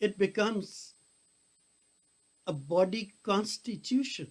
It becomes a body constitution,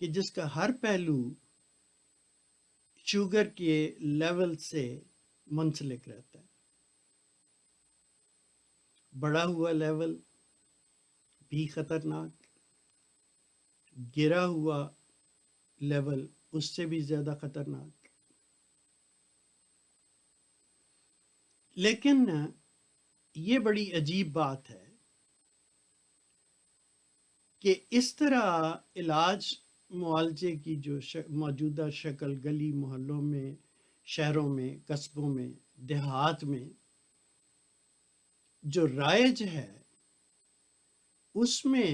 کہ جس کا ہر پہلو شوگر کے لیول سے منسلک رہتا ہے. بڑا ہوا لیول بھی خطرناک، گرا ہوا لیول اس سے بھی زیادہ خطرناک. لیکن یہ بڑی عجیب بات ہے کہ اس طرح علاج معالجے کی جو موجودہ شکل گلی محلوں میں، شہروں میں، قصبوں میں، دیہات میں جو رائج ہے، اس میں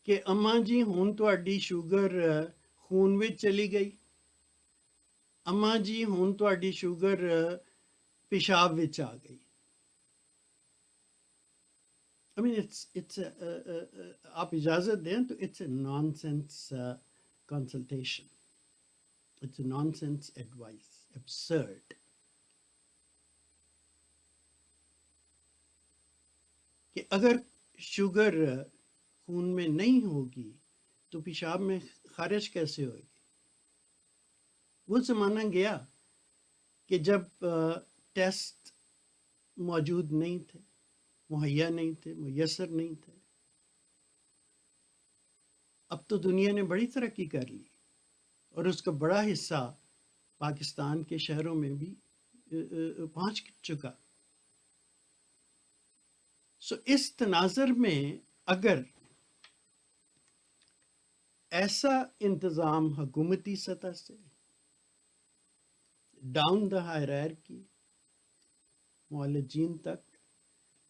کہ اماں جی ہون تہاڈی شوگر خون وچ چلی گئی، اماں جی ہون تہاڈی شوگر پیشاب وچ آ گئی. I mean, it's آپ اجازت دیں تو it's a nonsense consultation. It's a nonsense advice. Absurd. کہ اگر شوگر خون میں نہیں ہوگی تو پیشاب میں خارج کیسے ہوگی؟ وہ زمانہ گیا کہ جب ٹیسٹ موجود نہیں تھے، مہیا نہیں تھے، میسر نہیں تھے. اب تو دنیا نے بڑی ترقی کر لی اور اس کا بڑا حصہ پاکستان کے شہروں میں بھی پہنچ چکا. سو اس تناظر میں اگر ایسا انتظام حکومتی سطح سے ڈاؤن دا ہائرارکی معالجین تک،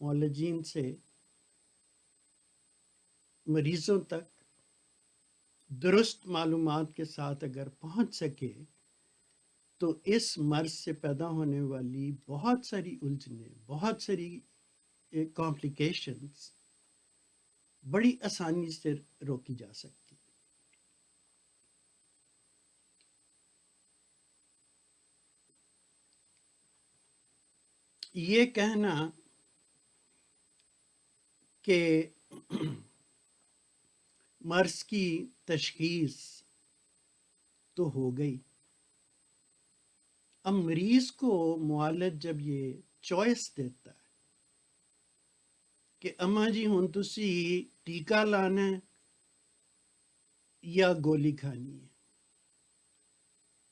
معالجین سے مریضوں تک درست معلومات کے ساتھ اگر پہنچ سکے تو اس مرض سے پیدا ہونے والی بہت ساری الجھنیں، بہت ساری کمپلیکیشنز بڑی آسانی سے روکی جا سکتی. یہ کہنا کہ مرض کی تشخیص تو ہو گئی، اب مریض کو معالج جب یہ چوائس دیتا ہے کہ اماں جی ہن تسی ٹیکہ لانا ہے یا گولی کھانی ہے،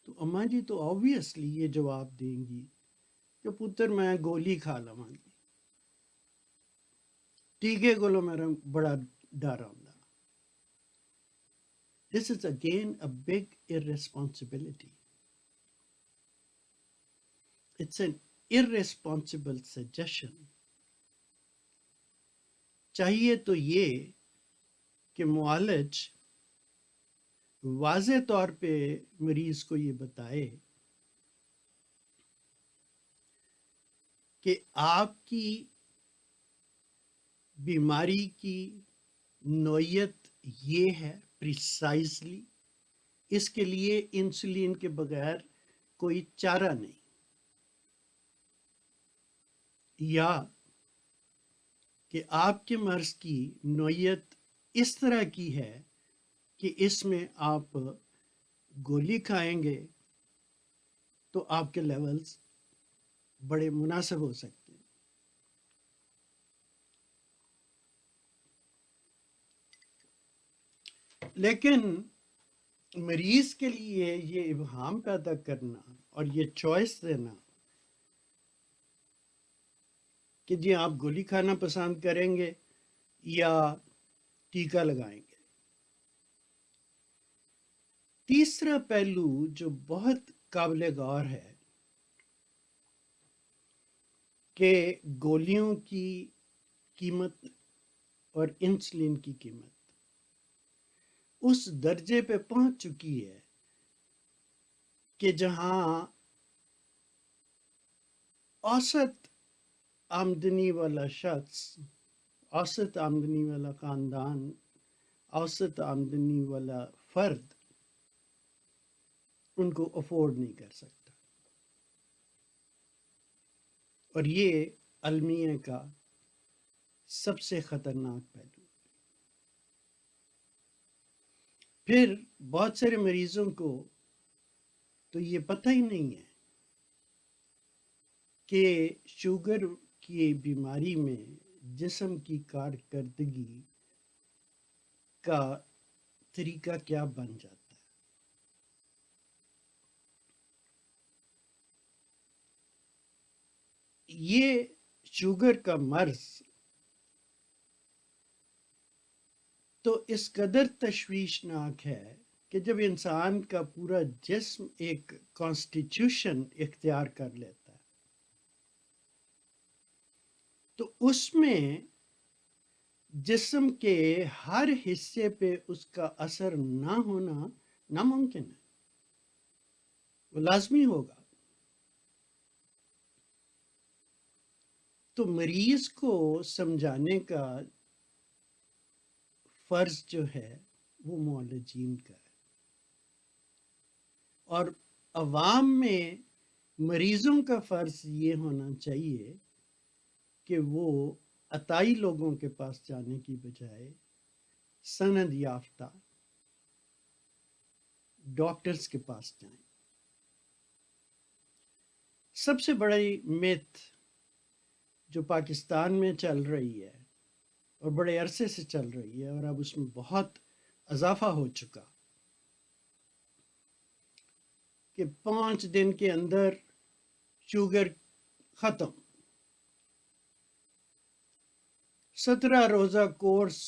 تو اماں جی تو آبویسلی یہ جواب دیں گی کہ پتر میں گولی کھا لواں گی، ٹیکے کو میرا بڑا ڈر آندا. This is again a big irresponsibility. It's an irresponsible suggestion. چاہیے تو یہ کہ معالج واضح طور پہ مریض کو یہ بتائے کہ آپ کی بیماری کی نوعیت یہ ہے پریسائزلی، اس کے لیے انسولین کے بغیر کوئی چارہ نہیں، یا کہ آپ کے مرض کی نوعیت اس طرح کی ہے کہ اس میں آپ گولی کھائیں گے تو آپ کے لیولز بڑے مناسب ہو سکتے ہیں. لیکن مریض کے لیے یہ ابہام پیدا کرنا اور یہ چوائس دینا کہ جی آپ گولی کھانا پسند کریں گے یا ٹیکہ لگائیں گے. تیسرا پہلو جو بہت قابل غور ہے کہ گولیوں کی قیمت اور انسولین کی قیمت اس درجے پہ پہنچ چکی ہے کہ جہاں اوسط آمدنی والا شخص، اوسط آمدنی والا خاندان، اوسط آمدنی والا فرد ان کو افورڈ نہیں کر سکتا. اور یہ المیہ کا سب سے خطرناک پہلو. پھر بہت سارے مریضوں کو تو یہ پتہ ہی نہیں ہے کہ شوگر کی بیماری میں جسم کی کارکردگی کا طریقہ کیا بن جاتا ہے. یہ شوگر کا مرض تو اس قدر تشویشناک ہے کہ جب انسان کا پورا جسم ایک کانسٹیٹیوشن اختیار کر لیتا ہے تو اس میں جسم کے ہر حصے پہ اس کا اثر نہ ہونا ناممکن ہے، وہ لازمی ہوگا. تو مریض کو سمجھانے کا فرض جو ہے وہ معالجین کا ہے، اور عوام میں مریضوں کا فرض یہ ہونا چاہیے کہ وہ عطائی لوگوں کے پاس جانے کی بجائے سند یافتہ ڈاکٹرز کے پاس جائیں. سب سے بڑی میتھ جو پاکستان میں چل رہی ہے اور بڑے عرصے سے چل رہی ہے اور اب اس میں بہت اضافہ ہو چکا کہ 5 دن کے اندر شوگر ختم. 17 روزہ کورس،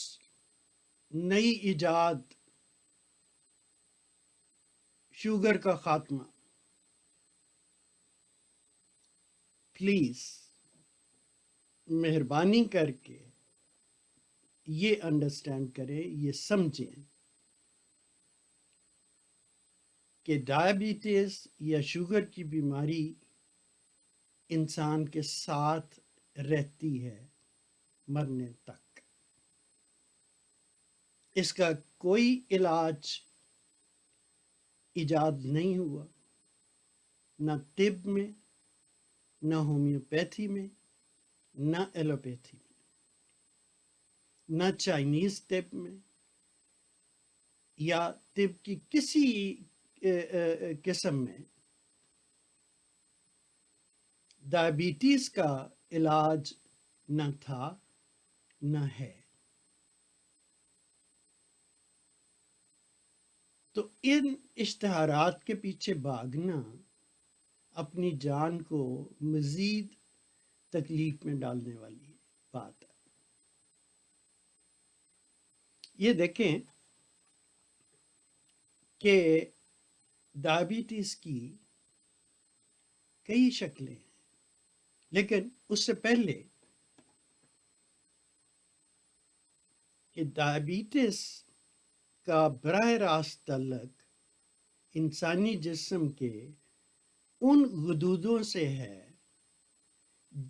نئی ایجاد، شوگر کا خاتمہ. پلیز مہربانی کر کے یہ انڈرسٹینڈ کریں، یہ سمجھیں کہ ڈائبٹیز یا شوگر کی بیماری انسان کے ساتھ رہتی ہے مرنے تک. اس کا کوئی علاج ایجاد نہیں ہوا، نہ طب میں، نہ ہومیوپیتھی میں، نہ ایلوپیتھی میں، نہ چائنیز طب میں، یا طب کی کسی قسم میں ڈائبٹیز کا علاج نہ تھا نہ ہے. تو ان اشتہارات کے پیچھے بھاگنا اپنی جان کو مزید تکلیف میں ڈالنے والی بات ہے. یہ دیکھیں کہ ڈائبٹیز کی کئی شکلیں ہیں، لیکن اس سے پہلے کہ ڈائبٹیز کا براہ راست تعلق انسانی جسم کے ان غدودوں سے ہے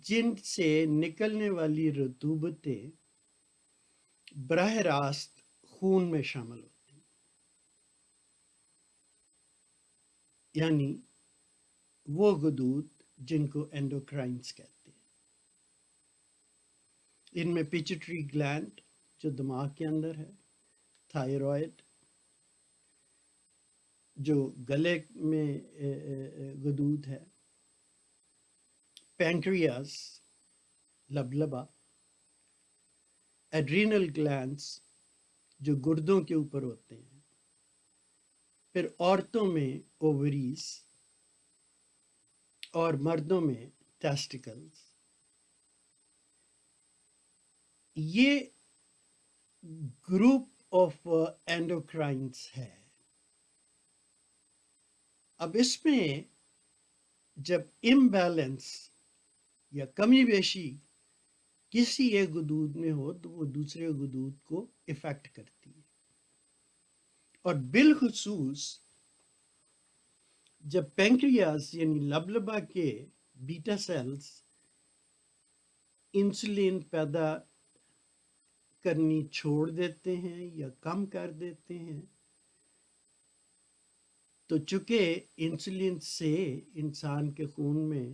جن سے نکلنے والی رطوبتیں براہ راست خون میں شامل ہوتی ہیں، یعنی وہ غدود جن کو اینڈوکرائنز کہتے ہیں. ان میں پیچیٹری گلینڈ جو دماغ کے اندر ہے، تھائرائڈ جو گلے میں غدود ہے، پینکریاس لبلبا، ایڈرینل گلینڈز جو گردوں کے اوپر ہوتے ہیں، پھر عورتوں میں اووریز اور مردوں میں ٹیسٹیکلز. یہ گروپ آف اینڈوکرائنز ہے. اب اس میں جب امبیلنس یا کمی بیشی کسی ایک غدود میں ہو تو وہ دوسرے غدود کو افیکٹ کرتی ہے، اور بالخصوص جب پینکریاس یعنی لبلبا کے بیٹا سیلز انسولین پیدا کرنی چھوڑ دیتے ہیں یا کم کر دیتے ہیں، تو چونکہ انسولین سے انسان کے خون میں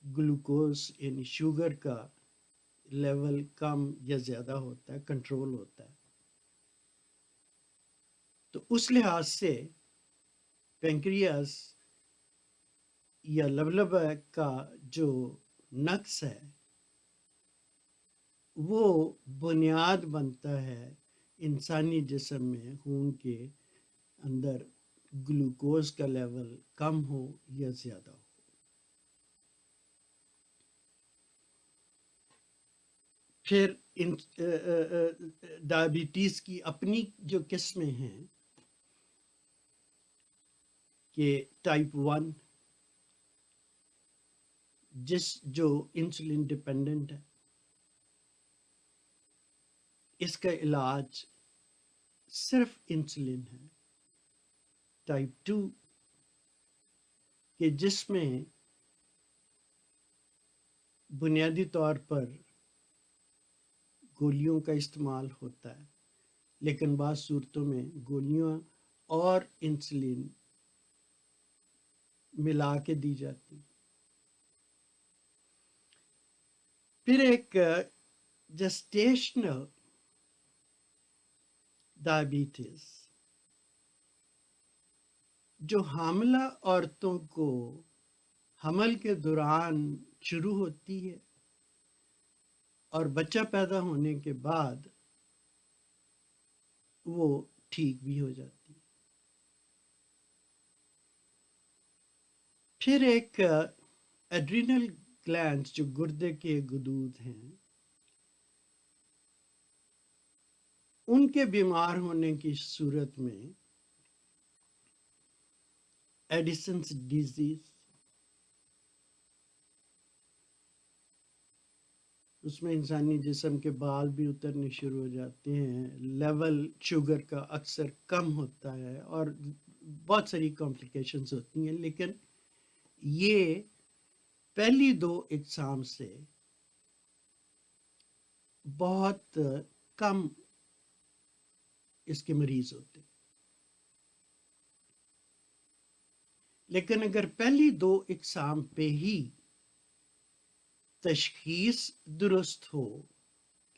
گلوکوز یعنی شوگر کا لیول کم یا زیادہ ہوتا ہے، کنٹرول ہوتا ہے. تو اس لحاظ سے پینکریاس یا لبلبہ کا جو نقص ہے وہ بنیاد بنتا ہے انسانی جسم میں خون کے اندر گلوکوز کا لیول کم ہو یا زیادہ ہو۔ پھر ڈائبٹیز کی اپنی جو قسمیں ہیں کہ ٹائپ 1 جو انسولین ڈیپینڈنٹ ہے، اس کا علاج صرف انسولین ہے۔ ٹائپ 2 کہ جس میں بنیادی طور پر گولیوں کا استعمال ہوتا ہے، لیکن بعض صورتوں میں گولیاں اور انسولین ملا کے دی جاتی۔ پھر ایک جسٹیشنل ڈائبٹیز جو حاملہ عورتوں کو حمل کے دوران شروع ہوتی ہے اور بچہ پیدا ہونے کے بعد وہ ٹھیک بھی ہو جاتی ہے۔ پھر ایک ایڈرینل گلینڈز جو گردے کے غدود ہیں، ان کے بیمار ہونے کی صورت میں ایڈیسنس ڈیزیز، اس میں انسانی جسم کے بال بھی اترنے شروع ہو جاتے ہیں، لیول شوگر کا اکثر کم ہوتا ہے اور بہت ساری کمپلیکیشنز ہوتی ہیں، لیکن یہ پہلی 2 اقسام سے بہت کم اس کے مریض ہوتے ہیں۔ لیکن اگر پہلی 2 اقسام پہ ہی تشخیص درست ہو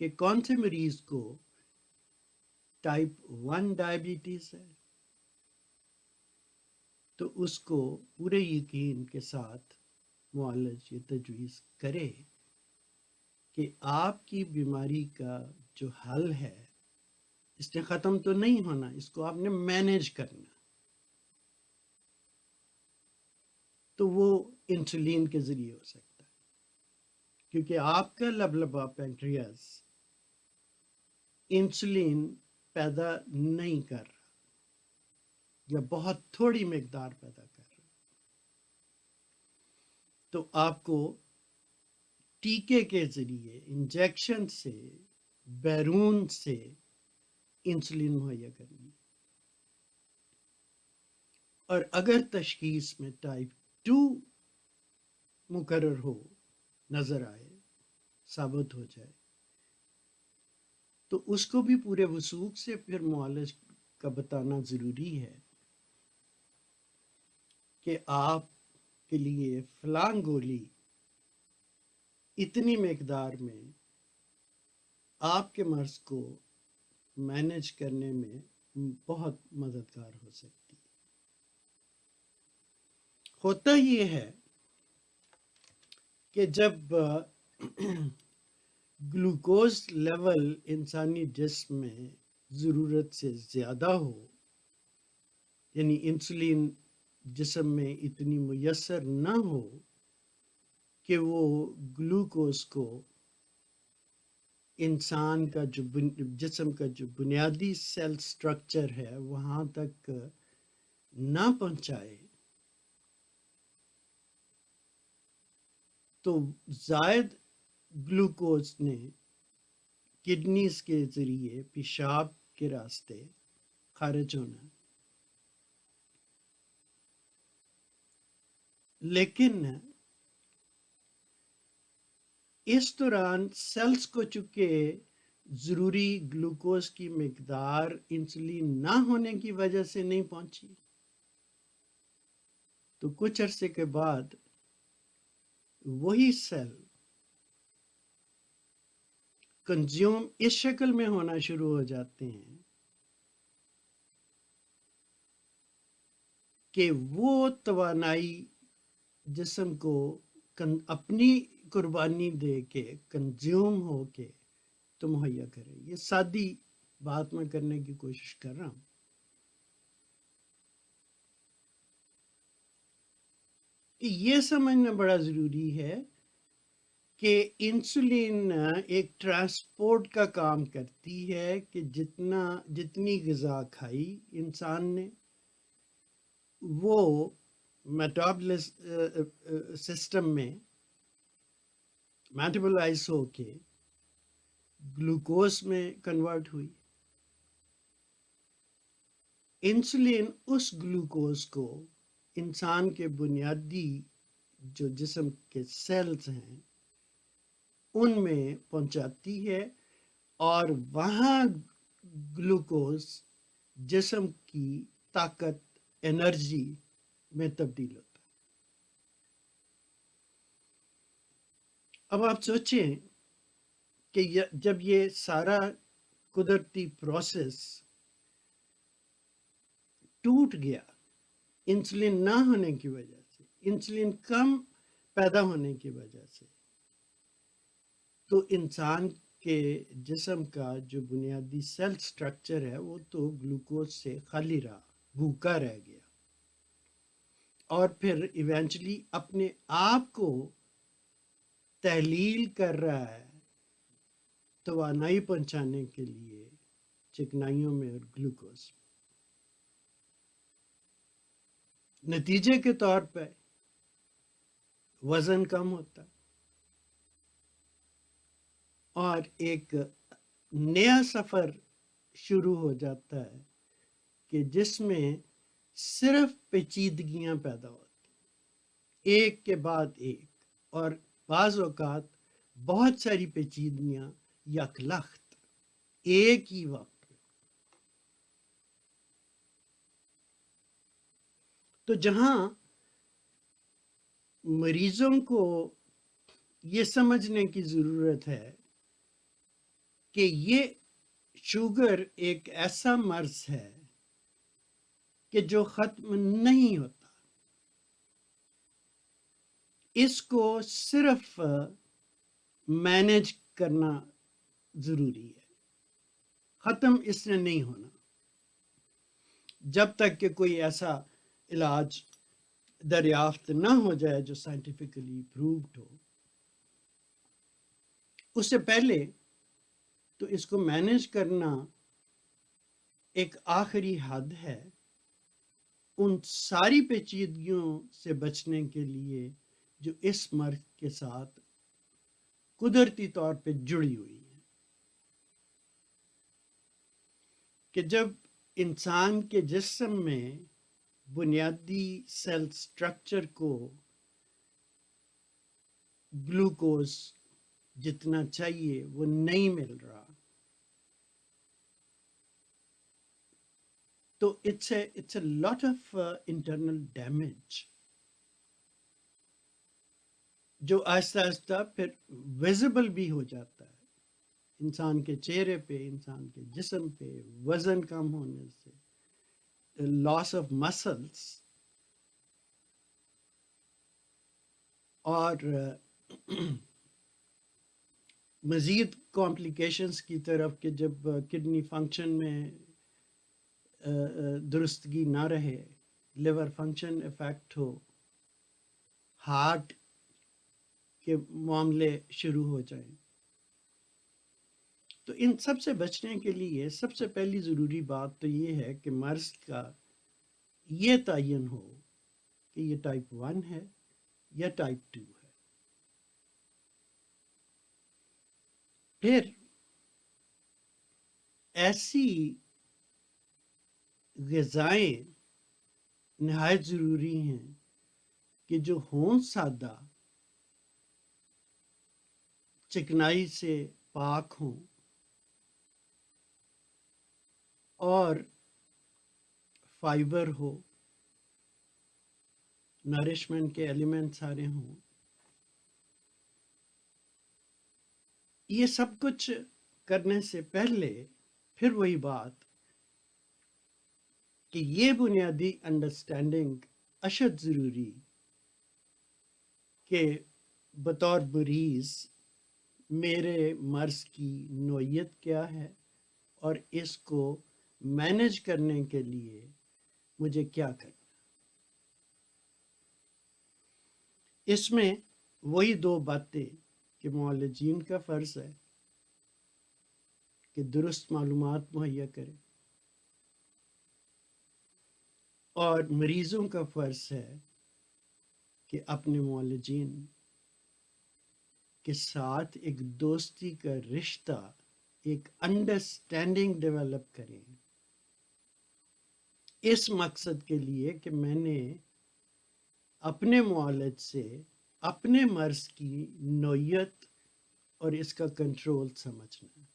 کہ کون سے مریض کو ٹائپ 1 ڈائبٹیز ہے، تو اس کو پورے یقین کے ساتھ معالج یہ تجویز کرے کہ آپ کی بیماری کا جو حل ہے اس نے ختم تو نہیں ہونا، اس کو آپ نے مینیج کرنا، تو وہ انسولین کے ذریعے ہو سکتا ہے، کیونکہ آپ کا لبلبہ پینکریاس انسولین پیدا نہیں کر رہا یا بہت تھوڑی مقدار پیدا کر رہا، تو آپ کو ٹیکے کے ذریعے انجیکشن سے بیرون سے انسولین مہیا کرنی۔ اور اگر تشخیص میں ٹائپ 2 مقرر ہو، نظر آئے، ثابت ہو جائے، تو اس کو بھی پورے وثوق سے پھر معالج کا بتانا ضروری ہے کہ آپ کے لیے فلاں گولی اتنی مقدار میں آپ کے مرض کو مینیج کرنے میں بہت مددگار ہو سکتی ہے۔ ہوتا یہ ہے کہ جب گلوکوز لیول انسانی جسم میں ضرورت سے زیادہ ہو، یعنی انسولین جسم میں اتنی میسر نہ ہو کہ وہ گلوکوز کو انسان کا جو جسم کا جو بنیادی سیل سٹرکچر ہے وہاں تک نہ پہنچائے، تو زائد گلوکوز نے کڈنیز کے ذریعے پیشاب کے راستے خارج ہونا، لیکن اس دوران سیلز کو چونکہ ضروری گلوکوز کی مقدار انسولین نہ ہونے کی وجہ سے نہیں پہنچی، تو کچھ عرصے کے بعد وہی سیل کنزیوم اس شکل میں ہونا شروع ہو جاتے ہیں کہ وہ توانائی جسم کو اپنی قربانی دے کے کنزیوم ہو کے تو مہیا کرے. یہ سادی بات میں کرنے کی کوشش کر رہا ہوں. کہ یہ سمجھنا بڑا ضروری ہے کہ انسولین ایک ٹرانسپورٹ کا کام کرتی ہے کہ جتنی غذا کھائی انسان نے وہ میٹابولس سسٹم میں میٹابولائز ہو کے گلوکوز میں کنورٹ ہوئی. انسولین اس گلوکوز کو انسان کے بنیادی جو جسم کے سیلز ہیں ان میں پہنچاتی ہے اور وہاں گلوکوز جسم کی طاقت انرجی میں تبدیل ہوتا ہے. اب آپ سوچیں کہ جب یہ سارا قدرتی پروسیس ٹوٹ گیا انسولین نہ ہونے کی وجہ سے، انسولین کم پیدا ہونے کی وجہ سے، تو انسان کے جسم کا جو بنیادی سیل سٹرکچر ہے وہ تو گلوکوز سے خالی رہا، بھوکا رہ گیا، اور پھر ایونچولی اپنے آپ کو تحلیل کر رہا ہے توانائی پہنچانے کے لیے چکنائیوں میں اور گلوکوز. نتیجے کے طور پہ وزن کم ہوتا اور ایک نیا سفر شروع ہو جاتا ہے کہ جس میں صرف پیچیدگیاں پیدا ہوتی ایک کے بعد ایک، اور بعض اوقات بہت ساری پیچیدگیاں یک لخت ایک ہی وقت. تو جہاں مریضوں کو یہ سمجھنے کی ضرورت ہے کہ یہ شوگر ایک ایسا مرض ہے کہ جو ختم نہیں ہوتا، اس کو صرف مینج کرنا ضروری ہے، ختم اس نے نہیں ہونا جب تک کہ کوئی ایسا علاج دریافت نہ ہو جائے جو سائنٹیفکلی پرووڈ ہو. اس سے پہلے تو اس کو مینج کرنا ایک آخری حد ہے ان ساری پیچیدگیوں سے بچنے کے لیے جو اس مرض کے ساتھ قدرتی طور پہ جڑی ہوئی ہے. کہ جب انسان کے جسم میں بنیادی سیل سٹرکچر کو گلوکوز جتنا چاہیے وہ نہیں مل رہا تو it's a lot of internal damage جو آہستہ آہستہ پھر ویزیبل بھی ہو جاتا ہے انسان کے چہرے پہ، انسان کے جسم پہ، وزن کم ہونے سے، لاس آف مسلس، اور مزید کمپلیکیشنز کی طرف کہ جب کڈنی فنکشن میں درستگی نہ رہے، لیور فنکشن افیکٹ ہو، ہارٹ کے معاملے شروع ہو جائیں. تو ان سب سے بچنے کے لیے سب سے پہلی ضروری بات تو یہ ہے کہ مرض کا یہ تعین ہو کہ یہ ٹائپ 1 ہے یا ٹائپ 2 ہے. پھر ایسی غذائیں نہایت ضروری ہیں کہ جو ہوں سادہ، چکنائی سے پاک ہوں اور فائبر ہو، نرشمنٹ کے ایلیمنٹ سارے ہوں. یہ سب کچھ کرنے سے پہلے پھر وہی بات کہ یہ بنیادی انڈرسٹینڈنگ اشد ضروری کہ بطور مریض میرے مرض کی نوعیت کیا ہے اور اس کو مینج کرنے کے لیے مجھے کیا کرنا. اس میں وہی دو باتیں کہ معالجین کا فرض ہے کہ درست معلومات مہیا کریں اور مریضوں کا فرض ہے کہ اپنے معالجین کے ساتھ ایک دوستی کا رشتہ، ایک انڈرسٹینڈنگ ڈیولپ کریں اس مقصد کے لیے کہ میں نے اپنے معالج سے اپنے مرض کی نوعیت اور اس کا کنٹرول سمجھنا ہے.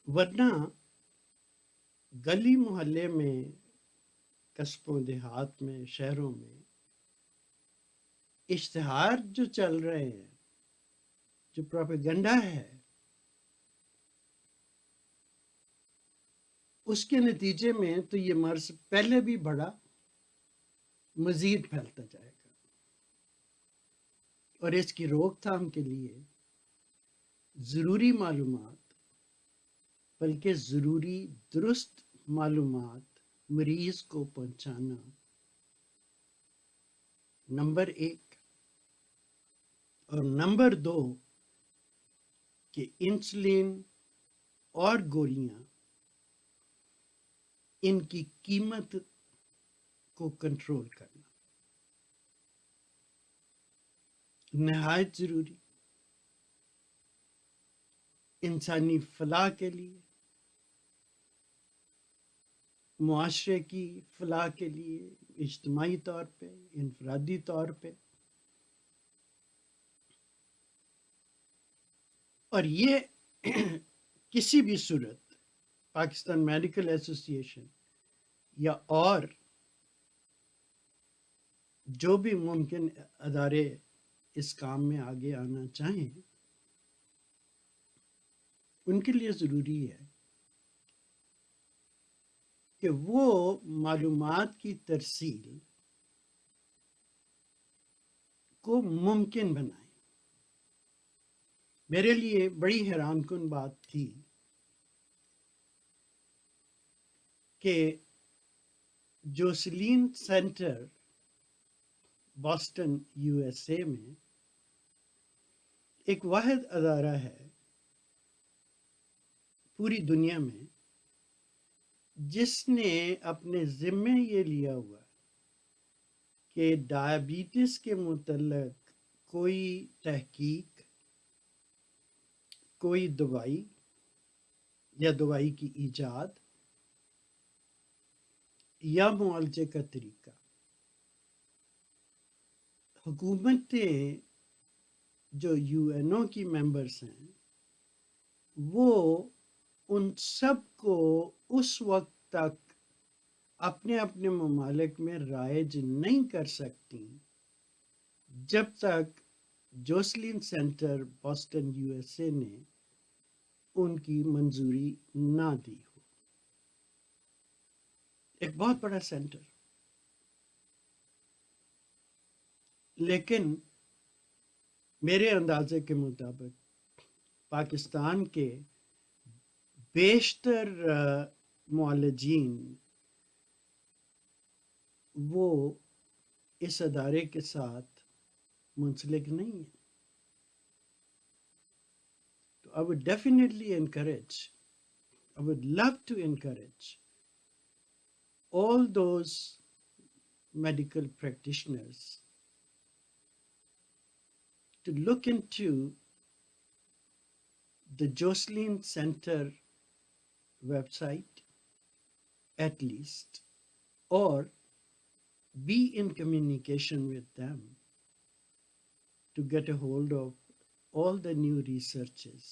ورنہ گلی محلے میں، قصبوں دیہات میں، شہروں میں اشتہار جو چل رہے ہیں، جو پروپیگنڈا ہے، اس کے نتیجے میں تو یہ مرض پہلے بھی بڑا، مزید پھیلتا جائے گا. اور اس کی روک تھام کے لیے ضروری معلومات، بلکہ ضروری درست معلومات مریض کو پہنچانا نمبر 1. اور نمبر 2 کہ انسولین اور گولیاں ان کی قیمت کو کنٹرول کرنا نہایت ضروری، انسانی فلاح کے لیے، معاشرے کی فلاح کے لیے، اجتماعی طور پہ، انفرادی طور پہ. اور یہ کسی بھی صورت پاکستان میڈیکل ایسوسی ایشن یا اور جو بھی ممکن ادارے اس کام میں آگے آنا چاہیں، ان کے لیے ضروری ہے کہ وہ معلومات کی ترسیل کو ممکن بنائیں. میرے لیے بڑی حیران کن بات تھی کہ جوسلین سینٹر بoston USA میں ایک واحد ادارہ ہے پوری دنیا میں جس نے اپنے ذمے یہ لیا ہوا کہ ڈائبٹیز کے متعلق کوئی تحقیق، کوئی دوائی یا دوائی کی ایجاد یا معالجے کا طریقہ حکومتیں جو UN کی ممبرس ہیں وہ ان سب کو اس وقت تک اپنے اپنے ممالک میں رائج نہیں کر سکتی جب تک جوسلین سینٹر بoston USA نے ان کی منظوری نہ دی ہو. ایک بہت بڑا سینٹر، لیکن میرے اندازے کے مطابق پاکستان کے بیشتر معالجین وہ اس ادارے کے ساتھ منسلک نہیں ہیں. تو I would definitely encourage, I would love to encourage all those medical practitioners to look into the Jocelyn Center website at least, or be in communication with them to get a hold of all the new researches,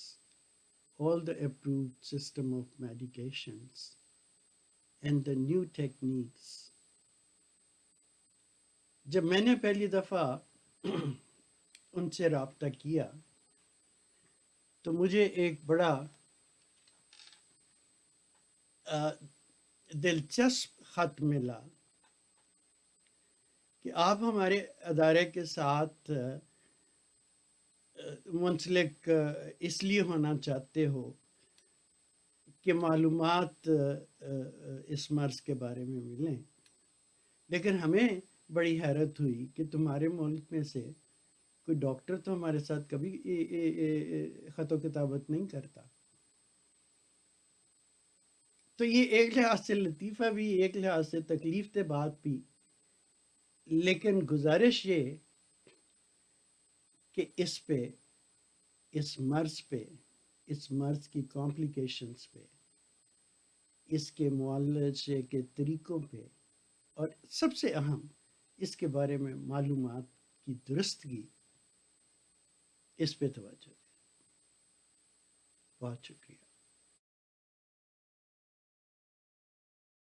all the approved system of medications, and the new techniques. جب میں نے پہلی دفعہ ان سے رابطہ کیا تو مجھے ایک بڑا دلچسپ خط ملا کہ آپ ہمارے ادارے کے ساتھ منسلک اس لیے ہونا چاہتے ہو کہ معلومات اس مرض کے بارے میں ملیں، لیکن ہمیں بڑی حیرت ہوئی کہ تمہارے ملک میں سے کوئی ڈاکٹر تو ہمارے ساتھ کبھی خط و کتابت نہیں کرتا۔ تو یہ ایک لحاظ سے لطیفہ بھی، ایک لحاظ سے تکلیف دہ بات بھی، لیکن گزارش یہ کہ اس پہ، اس مرض پہ، اس مرض کی کمپلیکیشنز پہ، اس کے معالجے کے طریقوں پہ، اور سب سے اہم اس کے بارے میں معلومات کی درستگی، اس پہ توجہ دیں۔ بہت شکریہ۔